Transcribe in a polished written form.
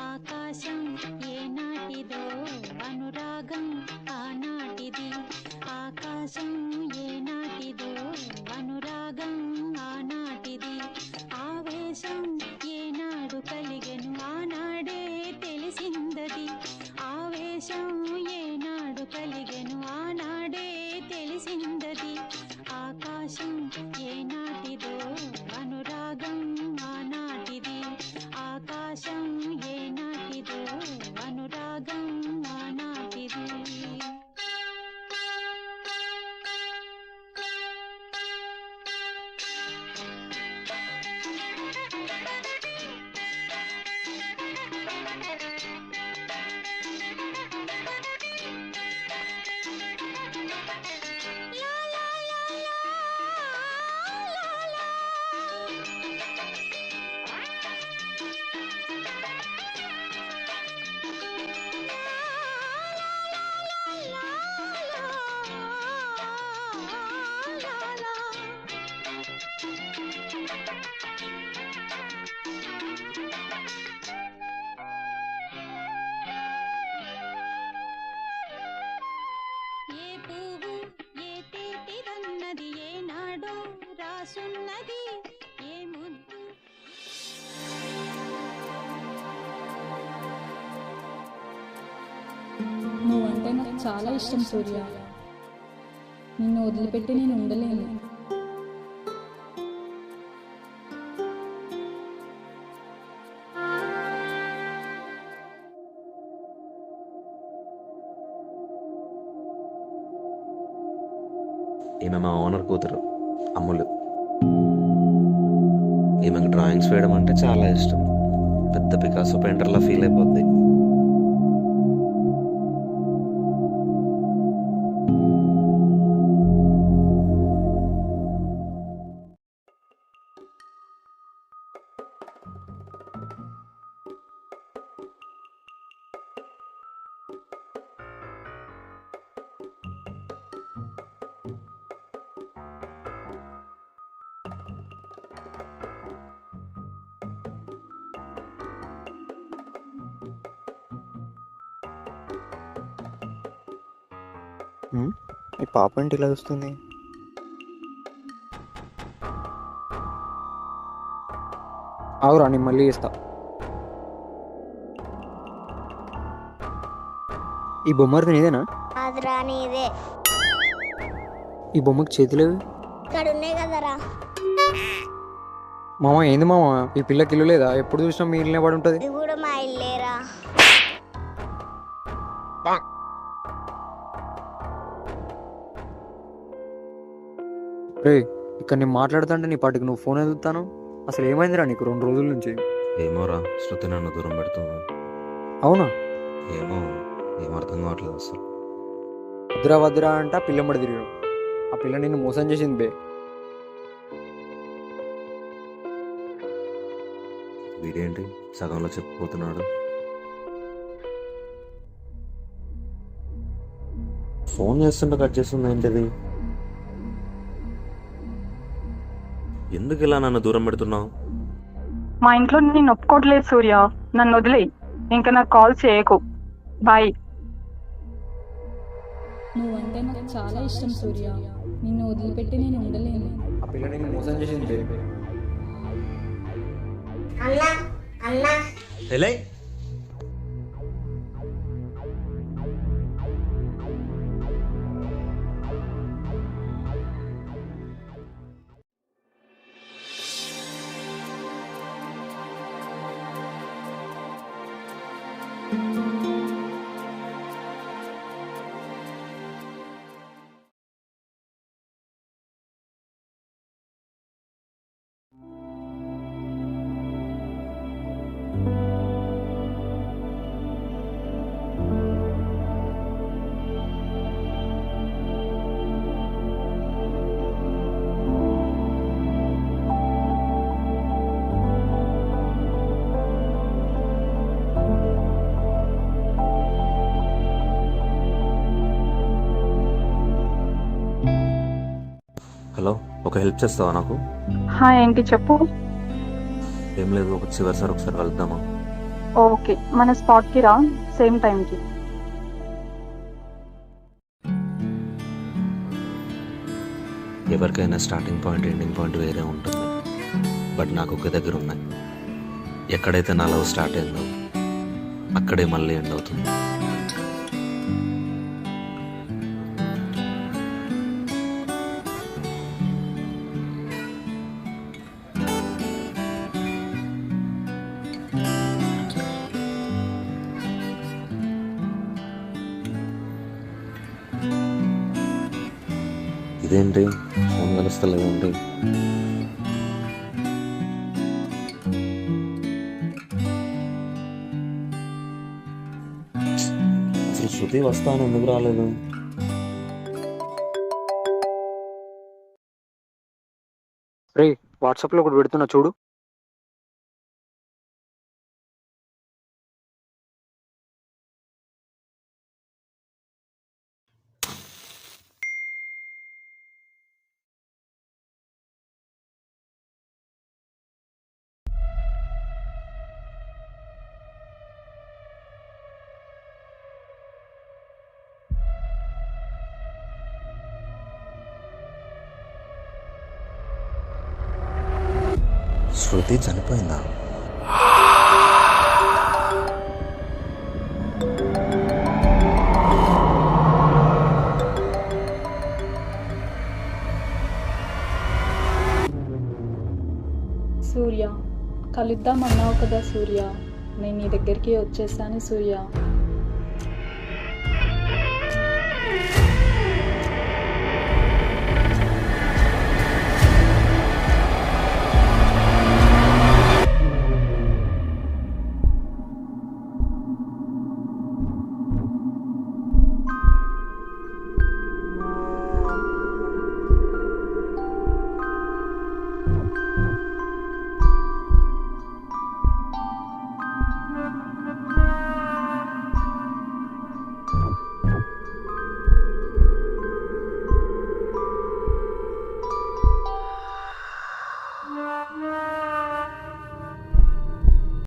ఆకాశం ఏనాటిదో అనురాగం ఆనాటిది. ఆకాశం ఏనాటిదో అనురాగం ఆనాటిది. ఆవేశం ఏనాడు కలిగెను ఆనాడే తెలిసిందది. ఆవేశం ఏనాడు కలిగెను ఆనాడే తెలిసిందది. ఆకాశం ఏనాటిదో అనురాగం ఆనాటిది. ఆకాశం ఏనాటిదో అనురాగం ఆనాటిది. ఏ పువ్వు ఏ తేటిదన్నది ఏనాడో రాసున్నది. ఏ ముద్దు నువ్వంటే నాకు చాలా ఇష్టం సూర్య. నిన్ను వదిలిపెట్టి నేను ఉండలేను. ఈమె మా ఓనర్ కూతురు అమ్ములు. ఈమెకు డ్రాయింగ్స్ వేయడం అంటే చాలా ఇష్టం. పెద్ద పికాసో పెయింటర్లా ఫీల్ అయిపోద్ది. ఈ పాప ఏంటి ఇలా వస్తుంది? అవురా, నేను మళ్ళీ చేస్తా. ఈ బొమ్మది నీదేనా? అదిరా నీదే. ఈ బొమ్మకి చేతులేవి ఇక్కడ ఉన్నాయి కదరా. మామ ఏంది మామ, ఈ పిల్లకి ఇల్లు లేదా? ఎప్పుడు చూసినా మీ ఇల్లునే పడి ఉంటుంది. ఇది కూడా మా ఇల్లేరా. రే, ఇక్కడ నేను మాట్లాడుతుంటే నీ పాటికి నువ్వు ఫోన్ ఎదుగుతాను. అసలు ఏమైందిరా నీకు 2 రోజుల నుంచి? ఏమోరా, శృతి నన్ను దూరం పెడుతుంది. అవునా? ఏమో, ఏం అర్థం కావట్లేదు అసలు. వద్దురా వద్దురా అంట పిల్లమ్మడి తిరిగాడు. ఆ పిల్ల నిన్ను మోసం చేసింది బే. వీడేంటి సగంలో చెప్పిపోతున్నాడు? ఫోన్ చేస్తుంటే కట్ చేస్తుంది ఏంటిది? ఎందుకు ఇలా నన్ను దూరం పెడుతున్నావు? మా ఇంట్లో నేను ఒప్పుకోవట్లేదు సూర్య. నన్ను వదిలేయి. ఇంకా నాకు కాల్ చేయకు. బాయ్. నువ్వంటే నాకు చాలా ఇష్టం సూర్య. నిన్ను వదిలిపెట్టి నేను ఉండలేను. ఆ పిల్ల నిన్ను మోసం చేసింది బే. అన్నా అన్నా హలో, హలో, ఒక హెల్ప్ చేస్తావా నాకు? హాయ్, ఏంటి చెప్పు. ఏం లేదు, చివరిసారి ఒకసారి కలుద్దామా? ఓకే, మన స్పాట్కి రా, సేమ్ టైంకి. ఎవరికైనా స్టార్టింగ్ పాయింట్ ఎండింగ్ పాయింట్ వేరే ఉంటుంది, బట్ నాకు ఒక దగ్గర ఉన్నాయి. ఎక్కడైతే నా లవ్ స్టార్ట్ అయిందో అక్కడే మళ్ళీ ఎండ్ అవుతుంది. ఇదేంటి ఫోన్ కలుస్తలేదేంటి? అసలు శృతి వస్తాను ఎందుకు రాలేదు? రే, వాట్సాప్లో ఒకటి పెడుతున్నా చూడు. శృతి చనిపోయిందా? సూర్య, కలుద్దామన్నావు కదా సూర్య, నేను నీ దగ్గరికి వచ్చేసాను సూర్య.